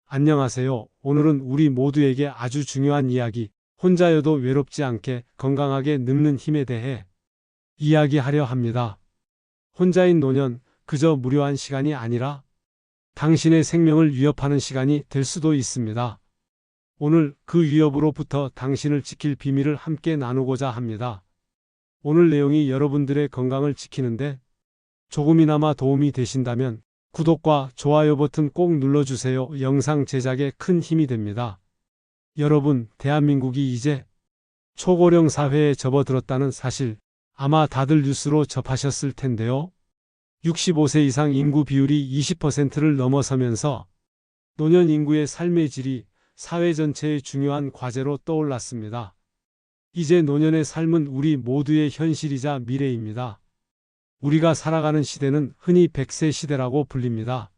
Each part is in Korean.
안녕하세요. 오늘은 우리 모두에게 아주 중요한 이야기, 혼자여도 외롭지 않게 건강하게 늙는 힘에 대해 이야기하려 합니다. 혼자인 노년, 그저 무료한 시간이 아니라 당신의 생명을 위협하는 시간이 될 수도 있습니다. 오늘 그 위협으로부터 당신을 지킬 비밀을 함께 나누고자 합니다. 오늘 내용이 여러분들의 건강을 지키는데 조금이나마 도움이 되신다면 구독과 좋아요 버튼 꼭 눌러주세요. 영상 제작에 큰 힘이 됩니다. 여러분, 대한민국이 이제 초고령 사회에 접어들었다는 사실 아마 다들 뉴스로 접하셨을 텐데요. 65세 이상 인구 비율이 20%를 넘어서면서 노년 인구의 삶의 질이 사회 전체의 중요한 과제로 떠올랐습니다. 이제 노년의 삶은 우리 모두의 현실이자 미래입니다. 우리가 살아가는 시대는 흔히 100세 시대라고 불립니다.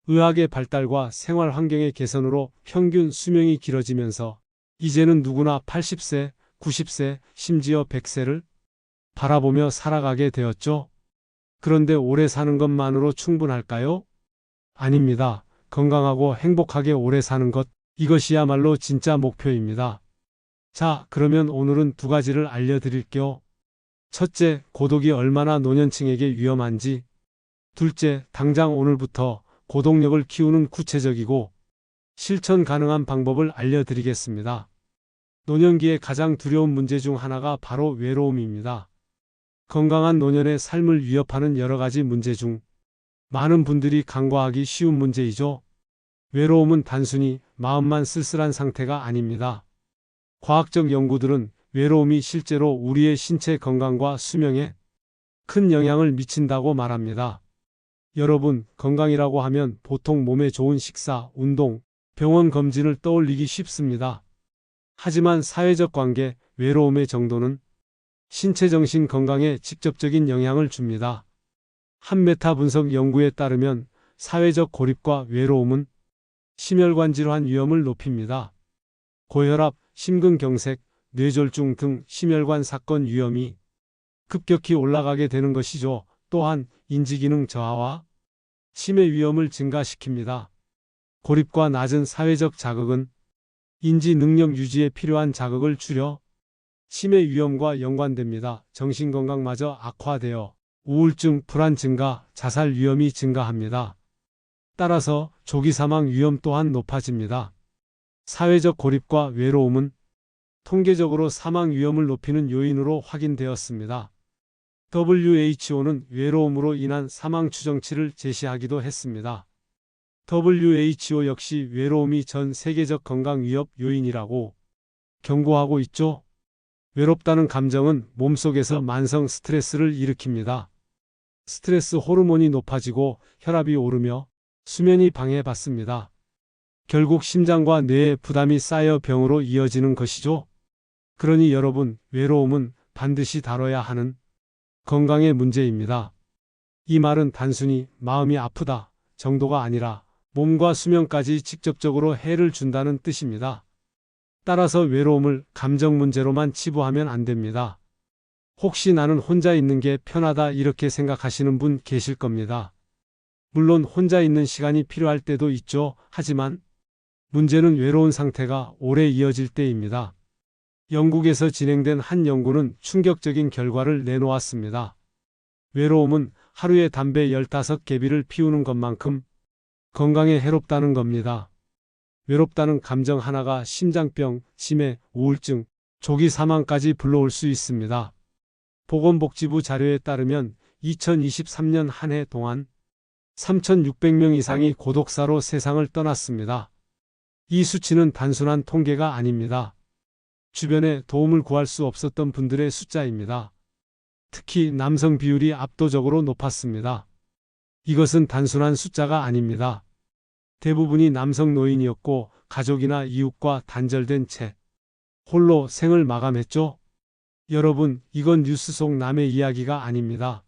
의학의 발달과 생활 환경의 개선으로 평균 수명이 길어지면서 이제는 누구나 80세, 90세, 심지어 100세를 바라보며 살아가게 되었죠. 그런데 오래 사는 것만으로 충분할까요? 아닙니다. 건강하고 행복하게 오래 사는 것, 이것이야말로 진짜 목표입니다. 자, 그러면 오늘은 두 가지를 알려드릴게요. 첫째, 고독이 얼마나 노년층에게 위험한지. 둘째, 당장 오늘부터 고독력을 키우는 구체적이고 실천 가능한 방법을 알려드리겠습니다. 노년기의 가장 두려운 문제 중 하나가 바로 외로움입니다. 건강한 노년의 삶을 위협하는 여러 가지 문제 중 많은 분들이 간과하기 쉬운 문제이죠. 외로움은 단순히 마음만 쓸쓸한 상태가 아닙니다. 과학적 연구들은 외로움이 실제로 우리의 신체 건강과 수명에 큰 영향을 미친다고 말합니다. 여러분, 건강이라고 하면 보통 몸에 좋은 식사, 운동, 병원 검진을 떠올리기 쉽습니다. 하지만 사회적 관계, 외로움의 정도는 신체 정신 건강에 직접적인 영향을 줍니다. 한 메타 분석 연구에 따르면 사회적 고립과 외로움은 심혈관 질환 위험을 높입니다. 고혈압, 심근경색, 뇌졸중 등 심혈관 사건 위험이 급격히 올라가게 되는 것이죠. 또한 인지기능 저하와 치매 위험을 증가시킵니다. 고립과 낮은 사회적 자극은 인지 능력 유지에 필요한 자극을 줄여 치매 위험과 연관됩니다. 정신건강마저 악화되어 우울증, 불안 증가, 자살 위험이 증가합니다. 따라서 조기 사망 위험 또한 높아집니다. 사회적 고립과 외로움은 통계적으로 사망 위험을 높이는 요인으로 확인되었습니다. WHO는 외로움으로 인한 사망 추정치를 제시하기도 했습니다. WHO 역시 외로움이 전 세계적 건강 위협 요인이라고 경고하고 있죠. 외롭다는 감정은 몸속에서 만성 스트레스를 일으킵니다. 스트레스 호르몬이 높아지고 혈압이 오르며 수면이 방해받습니다. 결국 심장과 뇌에 부담이 쌓여 병으로 이어지는 것이죠. 그러니 여러분, 외로움은 반드시 다뤄야 하는 건강의 문제입니다. 이 말은 단순히 마음이 아프다 정도가 아니라 몸과 수면까지 직접적으로 해를 준다는 뜻입니다. 따라서 외로움을 감정 문제로만 치부하면 안 됩니다. 혹시 나는 혼자 있는 게 편하다 이렇게 생각하시는 분 계실 겁니다. 물론 혼자 있는 시간이 필요할 때도 있죠. 하지만 문제는 외로운 상태가 오래 이어질 때입니다. 영국에서 진행된 한 연구는 충격적인 결과를 내놓았습니다. 외로움은 하루에 담배 15개비를 피우는 것만큼 건강에 해롭다는 겁니다. 외롭다는 감정 하나가 심장병, 치매, 우울증, 조기 사망까지 불러올 수 있습니다. 보건복지부 자료에 따르면 2023년 한 해 동안 3,600명 이상이 고독사로 세상을 떠났습니다. 이 수치는 단순한 통계가 아닙니다. 주변에 도움을 구할 수 없었던 분들의 숫자입니다. 특히 남성 비율이 압도적으로 높았습니다. 이것은 단순한 숫자가 아닙니다. 대부분이 남성 노인이었고 가족이나 이웃과 단절된 채 홀로 생을 마감했죠. 여러분, 이건 뉴스 속 남의 이야기가 아닙니다.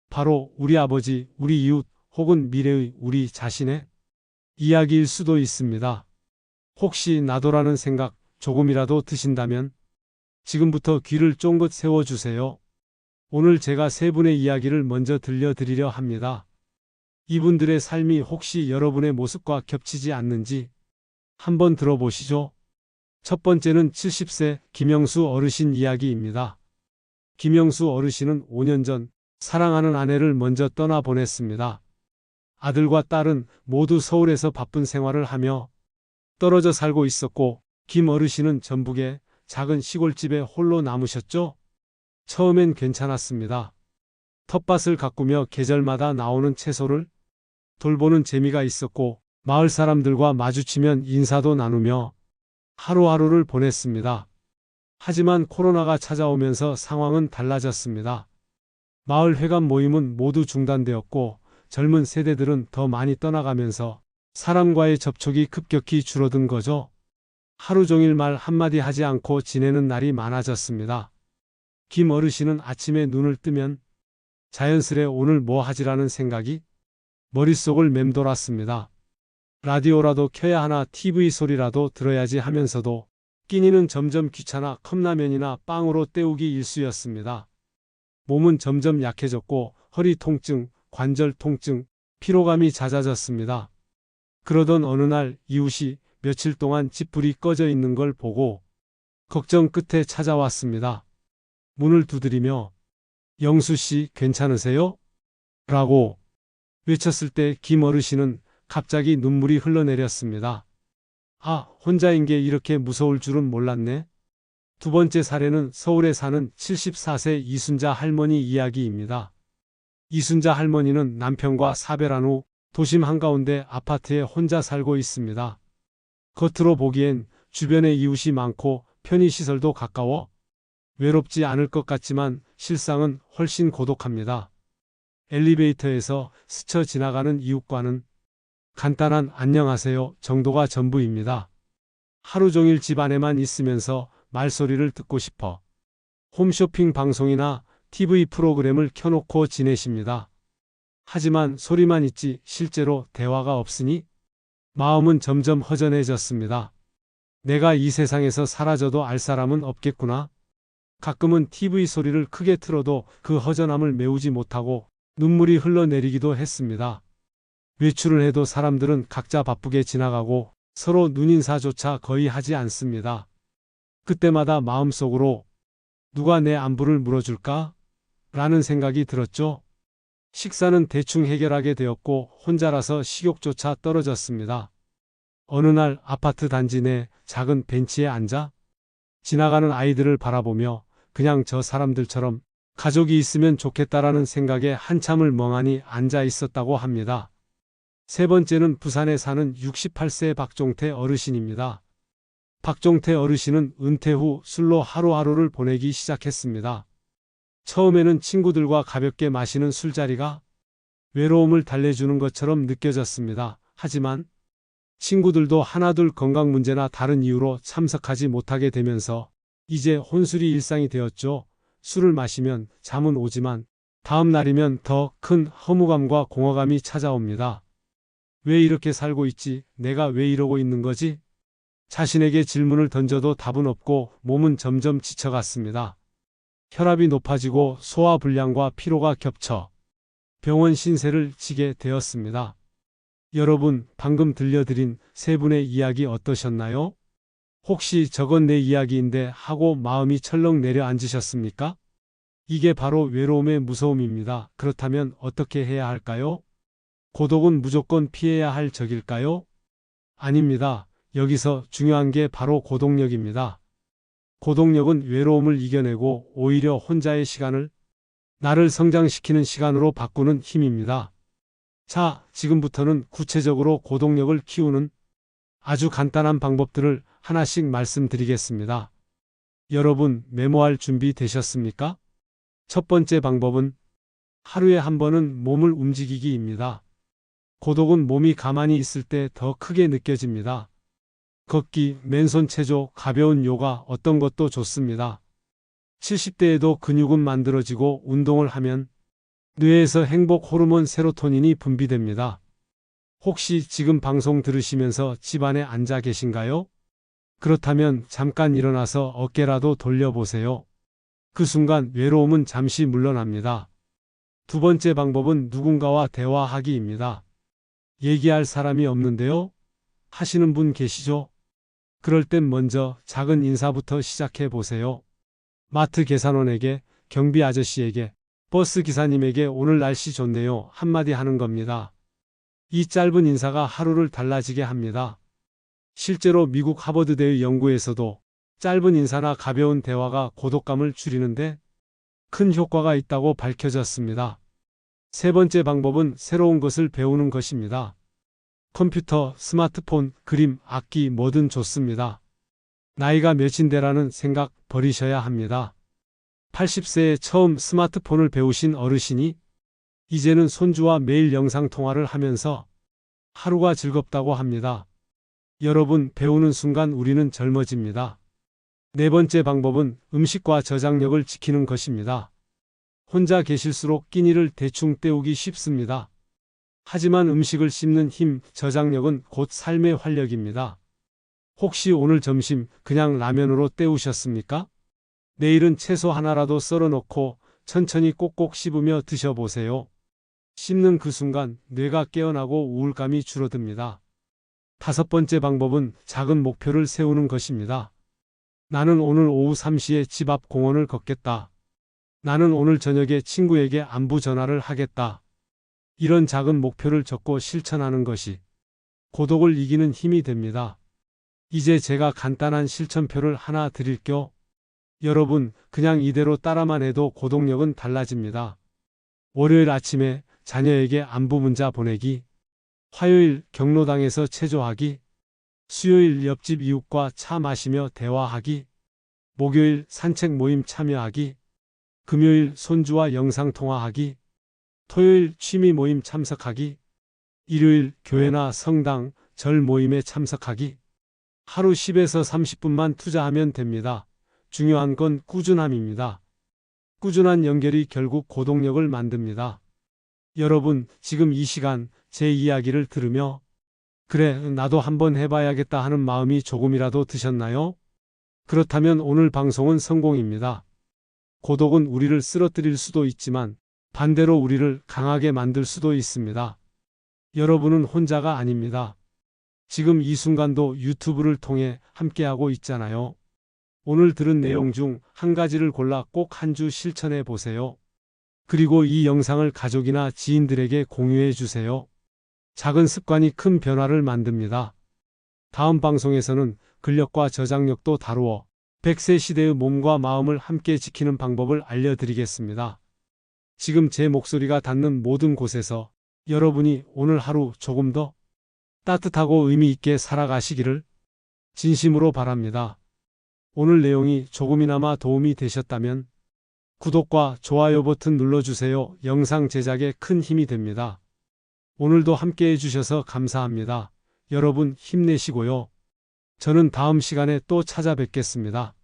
바로 우리 아버지, 우리 이웃 혹은 미래의 우리 자신의 이야기일 수도 있습니다. 혹시 나도라는 생각 조금이라도 드신다면 지금부터 귀를 쫑긋 세워주세요. 오늘 제가 세 분의 이야기를 먼저 들려드리려 합니다. 이분들의 삶이 혹시 여러분의 모습과 겹치지 않는지 한번 들어보시죠. 첫 번째는 70세 김영수 어르신 이야기입니다. 김영수 어르신은 5년 전 사랑하는 아내를 먼저 떠나보냈습니다. 아들과 딸은 모두 서울에서 바쁜 생활을 하며 떨어져 살고 있었고, 김 어르신은 전북의 작은 시골집에 홀로 남으셨죠. 처음엔 괜찮았습니다. 텃밭을 가꾸며 계절마다 나오는 채소를 돌보는 재미가 있었고, 마을 사람들과 마주치면 인사도 나누며 하루하루를 보냈습니다. 하지만 코로나가 찾아오면서 상황은 달라졌습니다. 마을 회관 모임은 모두 중단되었고, 젊은 세대들은 더 많이 떠나가면서 사람과의 접촉이 급격히 줄어든 거죠. 하루 종일 말 한마디 하지 않고 지내는 날이 많아졌습니다. 김 어르신은 아침에 눈을 뜨면 자연스레 오늘 뭐 하지라는 생각이 머릿속을 맴돌았습니다. 라디오라도 켜야 하나, TV 소리라도 들어야지 하면서도 끼니는 점점 귀찮아 컵라면이나 빵으로 때우기 일쑤였습니다. 몸은 점점 약해졌고 허리 통증, 관절 통증, 피로감이 잦아졌습니다. 그러던 어느 날 이웃이 며칠 동안 집불이 꺼져 있는 걸 보고 걱정 끝에 찾아왔습니다. 문을 두드리며 영수 씨 괜찮으세요? 라고 외쳤을 때 김 어르신은 갑자기 눈물이 흘러내렸습니다. 아, 혼자인 게 이렇게 무서울 줄은 몰랐네. 두 번째 사례는 서울에 사는 74세 이순자 할머니 이야기입니다. 이순자 할머니는 남편과 사별한 후 도심 한가운데 아파트에 혼자 살고 있습니다. 겉으로 보기엔 주변에 이웃이 많고 편의시설도 가까워 외롭지 않을 것 같지만 실상은 훨씬 고독합니다. 엘리베이터에서 스쳐 지나가는 이웃과는 간단한 안녕하세요 정도가 전부입니다. 하루 종일 집 안에만 있으면서 말소리를 듣고 싶어 홈쇼핑 방송이나 TV 프로그램을 켜놓고 지내십니다. 하지만 소리만 있지 실제로 대화가 없으니 마음은 점점 허전해졌습니다. 내가 이 세상에서 사라져도 알 사람은 없겠구나. 가끔은 TV 소리를 크게 틀어도 그 허전함을 메우지 못하고 눈물이 흘러내리기도 했습니다. 외출을 해도 사람들은 각자 바쁘게 지나가고 서로 눈인사조차 거의 하지 않습니다. 그때마다 마음속으로 누가 내 안부를 물어줄까? 라는 생각이 들었죠. 식사는 대충 해결하게 되었고 혼자라서 식욕조차 떨어졌습니다. 어느 날 아파트 단지 내 작은 벤치에 앉아 지나가는 아이들을 바라보며 그냥 저 사람들처럼 가족이 있으면 좋겠다라는 생각에 한참을 멍하니 앉아 있었다고 합니다. 세 번째는 부산에 사는 68세 박종태 어르신입니다. 박종태 어르신은 은퇴 후 술로 하루하루를 보내기 시작했습니다. 처음에는 친구들과 가볍게 마시는 술자리가 외로움을 달래주는 것처럼 느껴졌습니다. 하지만 친구들도 하나둘 건강 문제나 다른 이유로 참석하지 못하게 되면서 이제 혼술이 일상이 되었죠. 술을 마시면 잠은 오지만 다음 날이면 더 큰 허무감과 공허감이 찾아옵니다. 왜 이렇게 살고 있지? 내가 왜 이러고 있는 거지? 자신에게 질문을 던져도 답은 없고 몸은 점점 지쳐갔습니다. 혈압이 높아지고 소화불량과 피로가 겹쳐 병원 신세를 지게 되었습니다. 여러분, 방금 들려드린 세 분의 이야기 어떠셨나요? 혹시 저건 내 이야기인데 하고 마음이 철렁 내려앉으셨습니까? 이게 바로 외로움의 무서움입니다. 그렇다면 어떻게 해야 할까요? 고독은 무조건 피해야 할 적일까요? 아닙니다. 여기서 중요한 게 바로 고독력입니다. 고독력은 외로움을 이겨내고 오히려 혼자의 시간을 나를 성장시키는 시간으로 바꾸는 힘입니다. 자, 지금부터는 구체적으로 고독력을 키우는 아주 간단한 방법들을 하나씩 말씀드리겠습니다. 여러분, 메모할 준비 되셨습니까? 첫 번째 방법은 하루에 한 번은 몸을 움직이기입니다. 고독은 몸이 가만히 있을 때 더 크게 느껴집니다. 걷기, 맨손 체조, 가벼운 요가 어떤 것도 좋습니다. 70대에도 근육은 만들어지고 운동을 하면 뇌에서 행복 호르몬 세로토닌이 분비됩니다. 혹시 지금 방송 들으시면서 집안에 앉아 계신가요? 그렇다면 잠깐 일어나서 어깨라도 돌려보세요. 그 순간 외로움은 잠시 물러납니다. 두 번째 방법은 누군가와 대화하기입니다. 얘기할 사람이 없는데요? 하시는 분 계시죠? 그럴 땐 먼저 작은 인사부터 시작해 보세요. 마트 계산원에게, 경비 아저씨에게, 버스 기사님에게 오늘 날씨 좋네요. 한마디 하는 겁니다. 이 짧은 인사가 하루를 달라지게 합니다. 실제로 미국 하버드대의 연구에서도 짧은 인사나 가벼운 대화가 고독감을 줄이는데 큰 효과가 있다고 밝혀졌습니다. 세 번째 방법은 새로운 것을 배우는 것입니다. 컴퓨터, 스마트폰, 그림, 악기 뭐든 좋습니다. 나이가 몇인데라는 생각 버리셔야 합니다. 80세에 처음 스마트폰을 배우신 어르신이 이제는 손주와 매일 영상통화를 하면서 하루가 즐겁다고 합니다. 여러분, 배우는 순간 우리는 젊어집니다. 네 번째 방법은 음식과 저장력을 지키는 것입니다. 혼자 계실수록 끼니를 대충 때우기 쉽습니다. 하지만 음식을 씹는 힘, 저장력은 곧 삶의 활력입니다. 혹시 오늘 점심 그냥 라면으로 때우셨습니까? 내일은 채소 하나라도 썰어 넣고 천천히 꼭꼭 씹으며 드셔보세요. 씹는 그 순간 뇌가 깨어나고 우울감이 줄어듭니다. 다섯 번째 방법은 작은 목표를 세우는 것입니다. 나는 오늘 오후 3시에 집 앞 공원을 걷겠다. 나는 오늘 저녁에 친구에게 안부 전화를 하겠다. 이런 작은 목표를 적고 실천하는 것이 고독을 이기는 힘이 됩니다. 이제 제가 간단한 실천표를 하나 드릴게요. 여러분, 그냥 이대로 따라만 해도 고독력은 달라집니다. 월요일 아침에 자녀에게 안부 문자 보내기, 화요일 경로당에서 체조하기, 수요일 옆집 이웃과 차 마시며 대화하기, 목요일 산책 모임 참여하기, 금요일 손주와 영상통화하기, 토요일 취미 모임 참석하기, 일요일 교회나 성당, 절 모임에 참석하기. 하루 10에서 30분만 투자하면 됩니다. 중요한 건 꾸준함입니다. 꾸준한 연결이 결국 고독력을 만듭니다. 여러분, 지금 이 시간 제 이야기를 들으며 그래, 나도 한번 해봐야겠다 하는 마음이 조금이라도 드셨나요? 그렇다면 오늘 방송은 성공입니다. 고독은 우리를 쓰러뜨릴 수도 있지만 반대로 우리를 강하게 만들 수도 있습니다. 여러분은 혼자가 아닙니다. 지금 이 순간도 유튜브를 통해 함께하고 있잖아요. 오늘 들은 내용 중 한 가지를 골라 꼭 한 주 실천해 보세요. 그리고 이 영상을 가족이나 지인들에게 공유해 주세요. 작은 습관이 큰 변화를 만듭니다. 다음 방송에서는 근력과 저장력도 다루어 100세 시대의 몸과 마음을 함께 지키는 방법을 알려드리겠습니다. 지금 제 목소리가 닿는 모든 곳에서 여러분이 오늘 하루 조금 더 따뜻하고 의미 있게 살아가시기를 진심으로 바랍니다. 오늘 내용이 조금이나마 도움이 되셨다면 구독과 좋아요 버튼 눌러주세요. 영상 제작에 큰 힘이 됩니다. 오늘도 함께 해주셔서 감사합니다. 여러분 힘내시고요. 저는 다음 시간에 또 찾아뵙겠습니다.